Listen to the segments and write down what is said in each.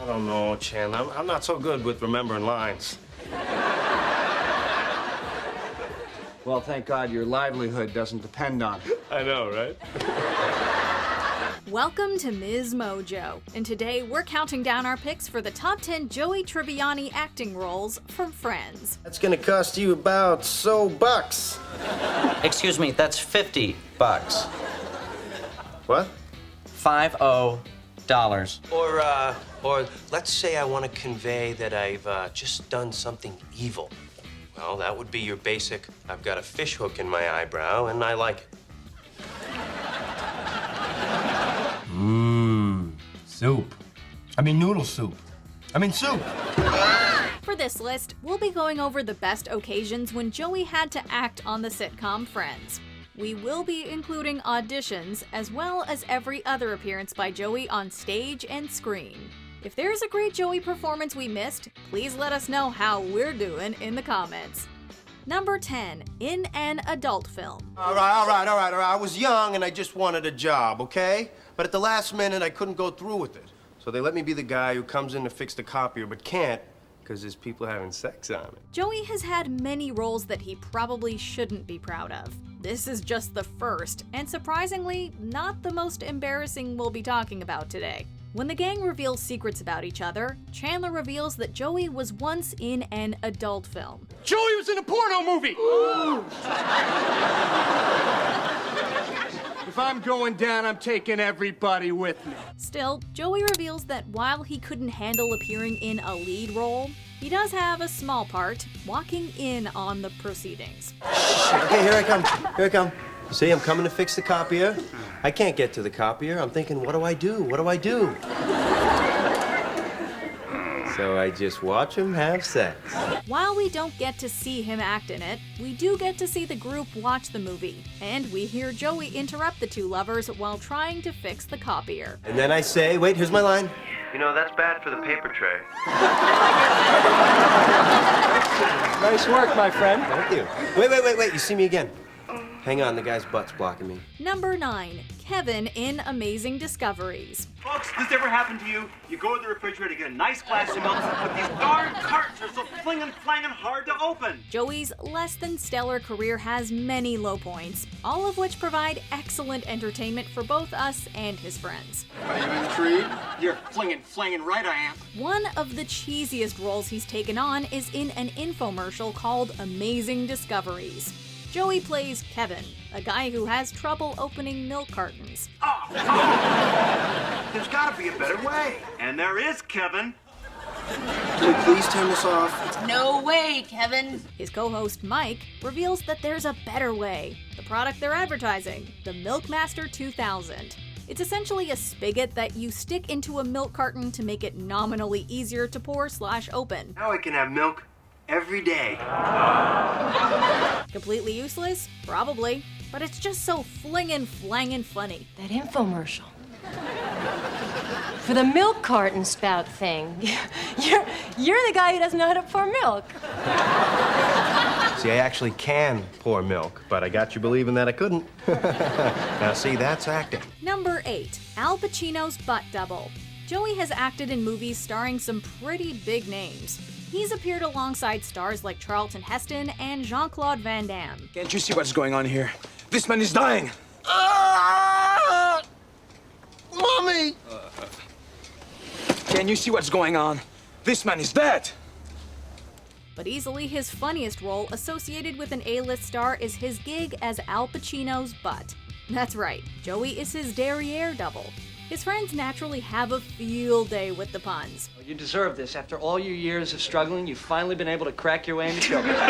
I don't know, Chan. I'm not so good with remembering lines. Well, thank God your livelihood doesn't depend on it. I know, right? Welcome to MsMojo, and today we're counting down our picks for the top 10 Joey Tribbiani acting roles from Friends. That's gonna cost you about $so. Excuse me, that's $50. What? $50. Or let's say I want to convey that I've just done something evil. Well, that would be your basic, I've got a fish hook in my eyebrow and I like it. Soup. I mean noodle soup. I mean soup. For this list, we'll be going over the best occasions when Joey had to act on the sitcom Friends. We will be including auditions, as well as every other appearance by Joey on stage and screen. If there's a great Joey performance we missed, please let us know how we're doing in the comments. Number 10, in an adult film. All right. I was young and I just wanted a job, okay? But at the last minute, I couldn't go through with it. So they let me be the guy who comes in to fix the copier but can't because there's people having sex on it. Joey has had many roles that he probably shouldn't be proud of. This is just the first, and surprisingly, not the most embarrassing we'll be talking about today. When the gang reveals secrets about each other, Chandler reveals that Joey was once in an adult film. Joey was in a porno movie! If I'm going down, I'm taking everybody with me. Still, Joey reveals that while he couldn't handle appearing in a lead role, he does have a small part walking in on the proceedings. Okay, here I come. See, I'm coming to fix the copier. I can't get to the copier. I'm thinking, what do I do? So I just watch him have sex. While we don't get to see him act in it, we do get to see the group watch the movie, and we hear Joey interrupt the two lovers while trying to fix the copier. And then I say, wait, here's my line. You know, that's bad for the paper tray. Nice work, my friend. Thank you. Wait, you see me again. Hang on, the guy's butt's blocking me. Number 9, Kevin in Amazing Discoveries. Folks, this ever happened to you? You go to the refrigerator, get a nice glass of milk, but these darn cartons are so flinging hard to open. Joey's less than stellar career has many low points, all of which provide excellent entertainment for both us and his friends. Are you intrigued? You're flinging right I am. One of the cheesiest roles he's taken on is in an infomercial called Amazing Discoveries. Joey plays Kevin, a guy who has trouble opening milk cartons. There's gotta be a better way. And there is, Kevin. Can you please turn this off? No way, Kevin. His co-host Mike reveals that there's a better way. The product they're advertising, the Milkmaster 2000. It's essentially a spigot that you stick into a milk carton to make it nominally easier to pour/open. Now I can have milk every day. Completely useless? Probably. But it's just so flangin' funny. That infomercial. For the milk carton spout thing. You're the guy who doesn't know how to pour milk. See, I actually can pour milk, but I got you believing that I couldn't. Now, see, that's acting. Number 8, Al Pacino's butt double. Joey has acted in movies starring some pretty big names. He's appeared alongside stars like Charlton Heston and Jean-Claude Van Damme. Can't you see what's going on here? This man is dying. Mommy! Can you see what's going on? This man is dead. But easily his funniest role associated with an A-list star is his gig as Al Pacino's butt. That's right, Joey is his derriere double. His friends naturally have a field day with the puns. You deserve this. After all your years of struggling, you've finally been able to crack your way into show business.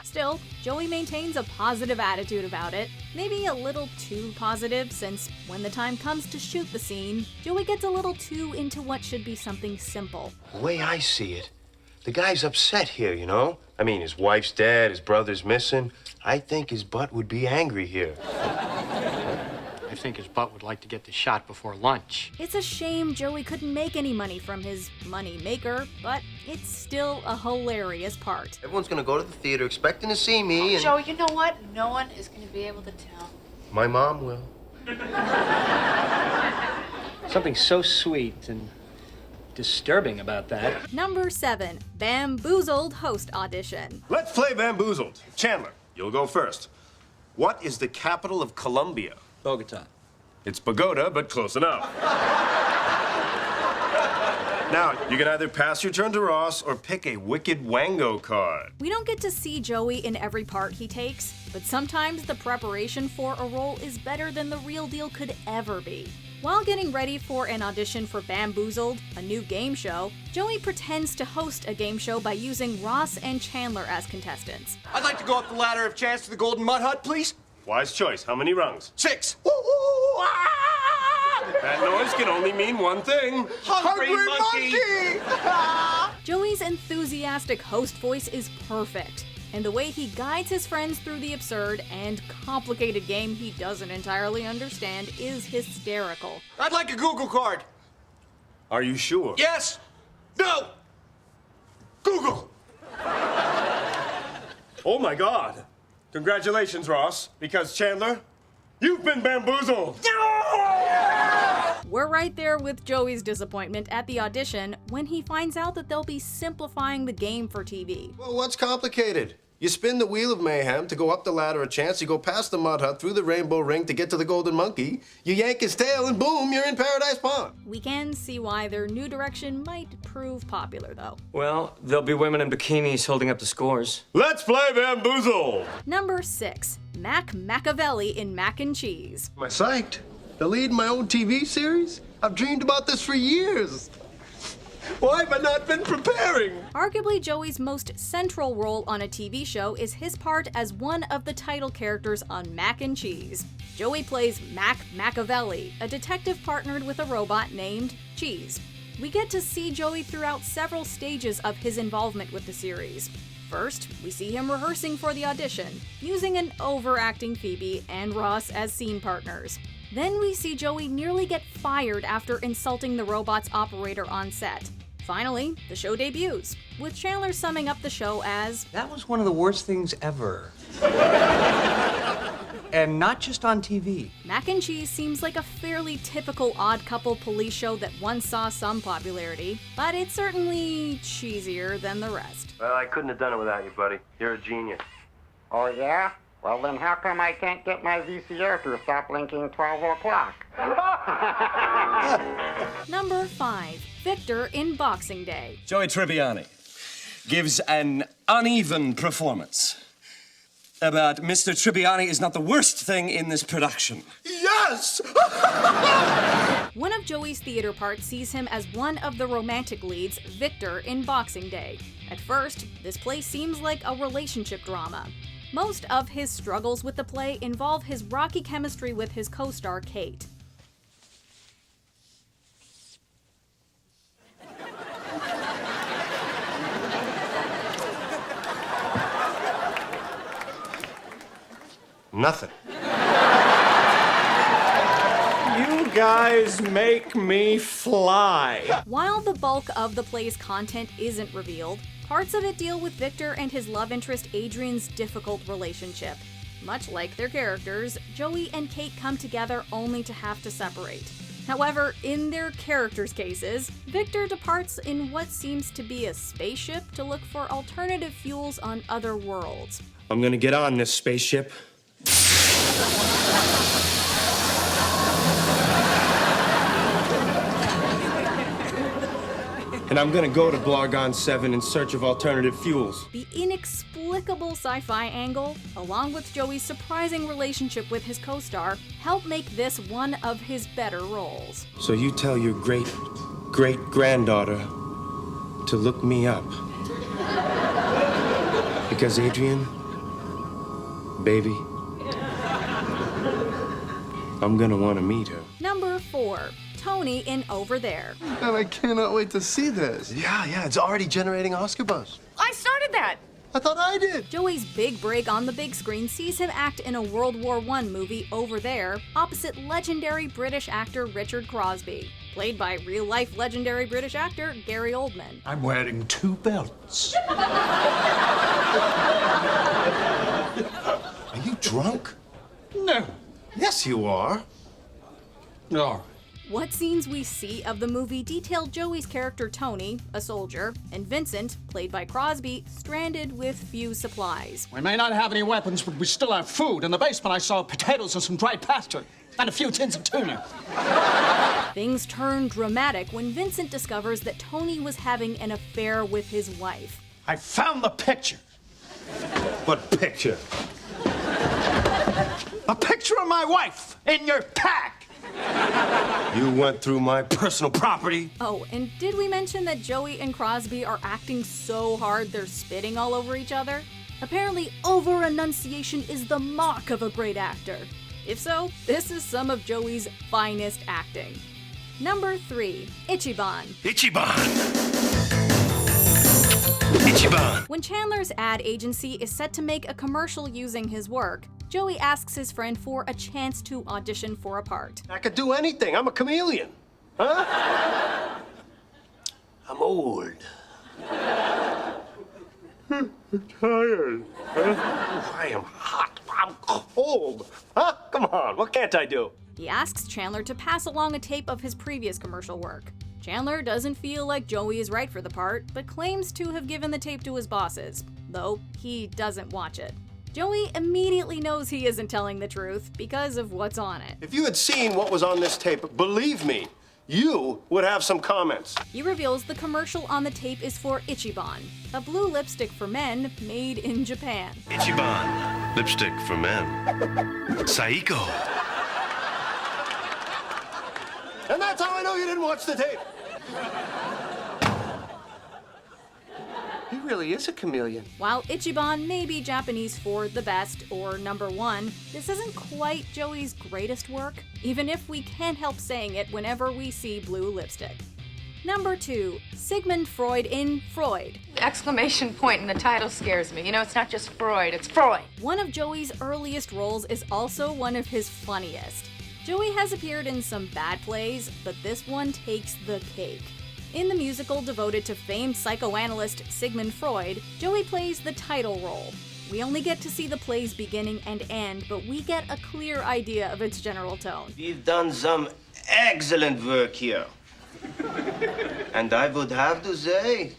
Still, Joey maintains a positive attitude about it. Maybe a little too positive, since when the time comes to shoot the scene, Joey gets a little too into what should be something simple. The way I see it, the guy's upset here, you know? I mean, his wife's dead, his brother's missing. I think his butt would be angry here. I think his butt would like to get the shot before lunch. It's a shame Joey couldn't make any money from his money maker, but it's still a hilarious part. Everyone's gonna go to the theater expecting to see me, and... Joe, you know what? No one is going to be able to tell. My mom will. Something so sweet and disturbing about that. Number 7, Bamboozled host audition. Let's play Bamboozled. Chandler, you'll go first. What is the capital of Colombia? Bogota. It's Bogota, but close enough. Now, you can either pass your turn to Ross or pick a wicked wango card. We don't get to see Joey in every part he takes, but sometimes the preparation for a role is better than the real deal could ever be. While getting ready for an audition for Bamboozled, a new game show, Joey pretends to host a game show by using Ross and Chandler as contestants. I'd like to go up the ladder of chance to the Golden Mud Hut, please. Wise choice. How many rungs? 6. That noise can only mean one thing. Hungry monkey! Joey's enthusiastic host voice is perfect, and the way he guides his friends through the absurd and complicated game he doesn't entirely understand is hysterical. I'd like a Google card. Are you sure? Yes. No. Google. Oh my God. Congratulations, Ross, because Chandler, you've been bamboozled. We're right there with Joey's disappointment at the audition when he finds out that they'll be simplifying the game for TV. Well, what's complicated? You spin the wheel of mayhem to go up the ladder of chance, you go past the mud hut, through the rainbow ring to get to the golden monkey, you yank his tail and boom, you're in Paradise Pond. We can see why their new direction might prove popular, though. Well, there'll be women in bikinis holding up the scores. Let's play Bamboozled. Number 6, Macavelli in Mac and Cheese. Am I psyched? The lead in my own TV series? I've dreamed about this for years. Why have I not been preparing? Arguably Joey's most central role on a TV show is his part as one of the title characters on Mac and Cheese. Joey plays Macavelli, a detective partnered with a robot named Cheese. We get to see Joey throughout several stages of his involvement with the series. First, we see him rehearsing for the audition, using an overacting Phoebe and Ross as scene partners. Then we see Joey nearly get fired after insulting the robot's operator on set. Finally, the show debuts, with Chandler summing up the show as, That was one of the worst things ever. And not just on TV. Mac and Cheese seems like a fairly typical odd couple police show that once saw some popularity, but it's certainly cheesier than the rest. Well, I couldn't have done it without you, buddy. You're a genius. Oh, yeah? Well, then how come I can't get my VCR to stop blinking 12 o'clock? Number 5, Victor in Boxing Day. Joey Tribbiani gives an uneven performance. But Mr. Tribbiani is not the worst thing in this production. Yes! One of Joey's theater parts sees him as one of the romantic leads, Victor in Boxing Day. At first, this play seems like a relationship drama. Most of his struggles with the play involve his rocky chemistry with his co-star, Kate. Nothing. You guys make me fly. While the bulk of the play's content isn't revealed, parts of it deal with Victor and his love interest Adrian's difficult relationship. Much like their characters, Joey and Kate come together only to have to separate. However, in their characters' cases, Victor departs in what seems to be a spaceship to look for alternative fuels on other worlds. I'm gonna get on this spaceship. And I'm gonna go to Blargon 7 in search of alternative fuels. The inexplicable sci-fi angle, along with Joey's surprising relationship with his co-star, help make this one of his better roles. So you tell your great-great-granddaughter to look me up. Because Adrian, baby, I'm gonna want to meet her. Number 4, Tony in Over There. And I cannot wait to see this. Yeah, it's already generating Oscar buzz. I started that. I thought I did. Joey's big break on the big screen sees him act in a World War I movie, Over There, opposite legendary British actor Richard Crosby, played by real-life legendary British actor Gary Oldman. I'm wearing 2 belts. Are you drunk? No. Yes, you are. No. What scenes we see of the movie detail Joey's character Tony, a soldier, and Vincent, played by Crosby, stranded with few supplies. We may not have any weapons, but we still have food. In the basement, I saw potatoes and some dried pasta, and a few tins of tuna. Things turn dramatic when Vincent discovers that Tony was having an affair with his wife. I found the picture. What picture? A picture of my wife in your pack. You went through my personal property? Oh, and did we mention that Joey and Crosby are acting so hard they're spitting all over each other? Apparently, over-enunciation is the mark of a great actor. If so, this is some of Joey's finest acting. Number 3, Ichiban. Ichiban! Ichiban! When Chandler's ad agency is set to make a commercial using his work, Joey asks his friend for a chance to audition for a part. I could do anything. I'm a chameleon. Huh? I'm old. I'm tired. Huh? I am hot. I'm cold. Huh? Come on. What can't I do? He asks Chandler to pass along a tape of his previous commercial work. Chandler doesn't feel like Joey is right for the part, but claims to have given the tape to his bosses, though he doesn't watch it. Joey immediately knows he isn't telling the truth because of what's on it. If you had seen what was on this tape, believe me, you would have some comments. He reveals the commercial on the tape is for Ichiban, a blue lipstick for men made in Japan. Ichiban, lipstick for men. Saiko. And that's how I know you didn't watch the tape. He really is a chameleon. While Ichiban may be Japanese for the best or number 1, this isn't quite Joey's greatest work, even if we can't help saying it whenever we see blue lipstick. Number 2, Sigmund Freud in Freud. The exclamation point in the title scares me. You know, it's not just Freud, it's Freud. One of Joey's earliest roles is also one of his funniest. Joey has appeared in some bad plays, but this one takes the cake. In the musical devoted to famed psychoanalyst Sigmund Freud, Joey plays the title role. We only get to see the play's beginning and end, but we get a clear idea of its general tone. We've done some excellent work here. And I would have to say,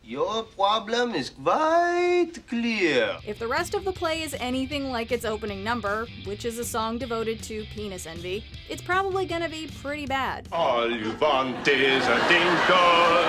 your problem is quite clear. If the rest of the play is anything like its opening number, which is a song devoted to penis envy, it's probably gonna be pretty bad. All you want is a dinkle.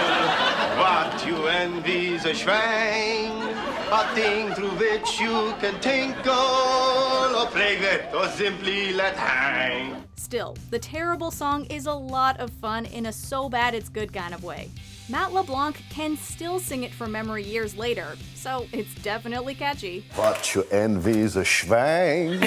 What you envy is a schwang. A thing through which you can tinkle, or play with, or simply let hang. Still, the terrible song is a lot of fun in a so bad it's good kind of way. Matt LeBlanc can still sing it from memory years later, so it's definitely catchy. What you envy is a schwang,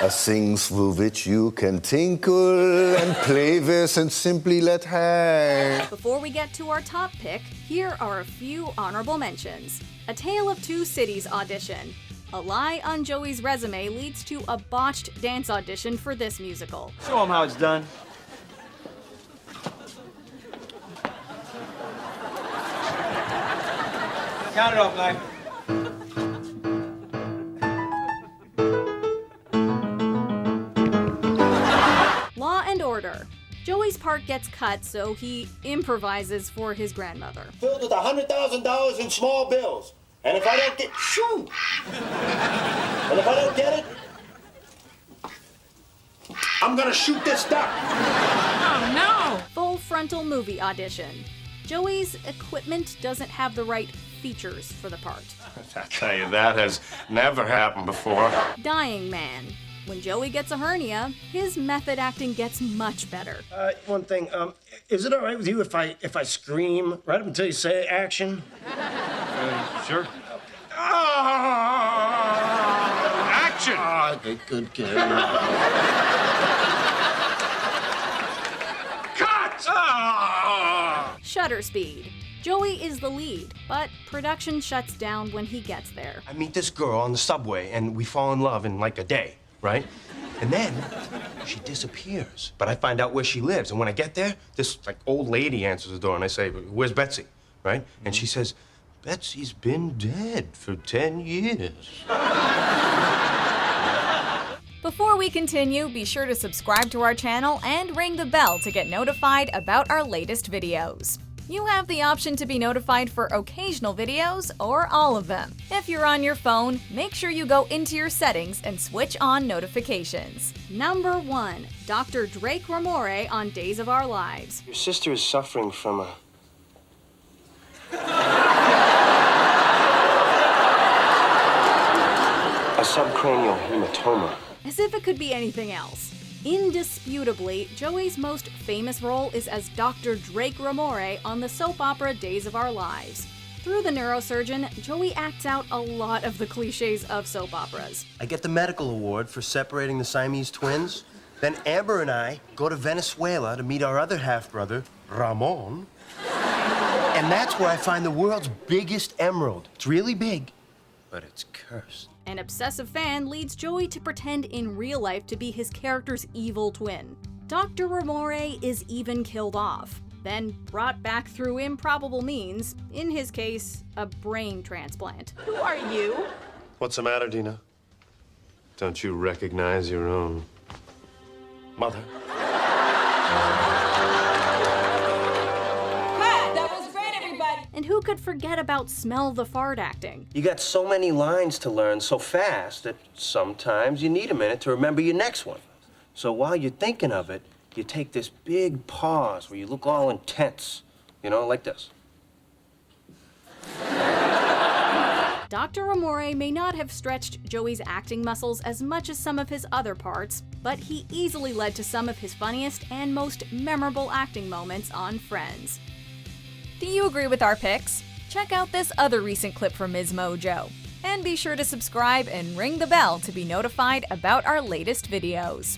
a thing through which you can tinkle and play with and simply let hang. Before we get to our top pick, here are a few honorable mentions. A Tale of Two Cities audition. A lie on Joey's resume leads to a botched dance audition for this musical. Show him how it's done. Count it off, Mike. Law and Order. Joey's part gets cut, so he improvises for his grandmother. Filled with $100,000 in small bills. And if I don't get, shoot! And if I don't get it, I'm gonna shoot this duck. Oh, no! Full frontal movie audition. Joey's equipment doesn't have the right features for the part. I tell you, that has never happened before. Dying Man. When Joey gets a hernia, his method acting gets much better. One thing, is it all right with you if I scream right up until you say action? Sure. Action! Ah, good kid. Cut! Shutter speed. Joey is the lead, but production shuts down when he gets there. I meet this girl on the subway, and we fall in love in like a day, right? And then she disappears. But I find out where she lives, and when I get there, this like old lady answers the door, and I say, "Where's Betsy?" Right? And she says, "Betsy's been dead for 10 years." Before we continue, be sure to subscribe to our channel and ring the bell to get notified about our latest videos. You have the option to be notified for occasional videos or all of them. If you're on your phone, make sure you go into your settings and switch on notifications. Number 1. Dr. Drake Ramore on Days of Our Lives. Your sister is suffering from a subcranial hematoma. As if it could be anything else. Indisputably, Joey's most famous role is as Dr. Drake Ramore on the soap opera Days of Our Lives. Through the neurosurgeon, Joey acts out a lot of the cliches of soap operas. I get the medical award for separating the Siamese twins. Then Amber and I go to Venezuela to meet our other half-brother, Ramon. And that's where I find the world's biggest emerald. It's really big, but it's cursed. An obsessive fan leads Joey to pretend in real life to be his character's evil twin. Dr. Ramore is even killed off, then brought back through improbable means, in his case, a brain transplant. Who are you? What's the matter, Dina? Don't you recognize your own mother? And who could forget about smell the fart acting? You got so many lines to learn so fast that sometimes you need a minute to remember your next one. So while you're thinking of it, you take this big pause where you look all intense, you know, like this. Dr. Ramore may not have stretched Joey's acting muscles as much as some of his other parts, but he easily led to some of his funniest and most memorable acting moments on Friends. Do you agree with our picks? Check out this other recent clip from MsMojo. And be sure to subscribe and ring the bell to be notified about our latest videos.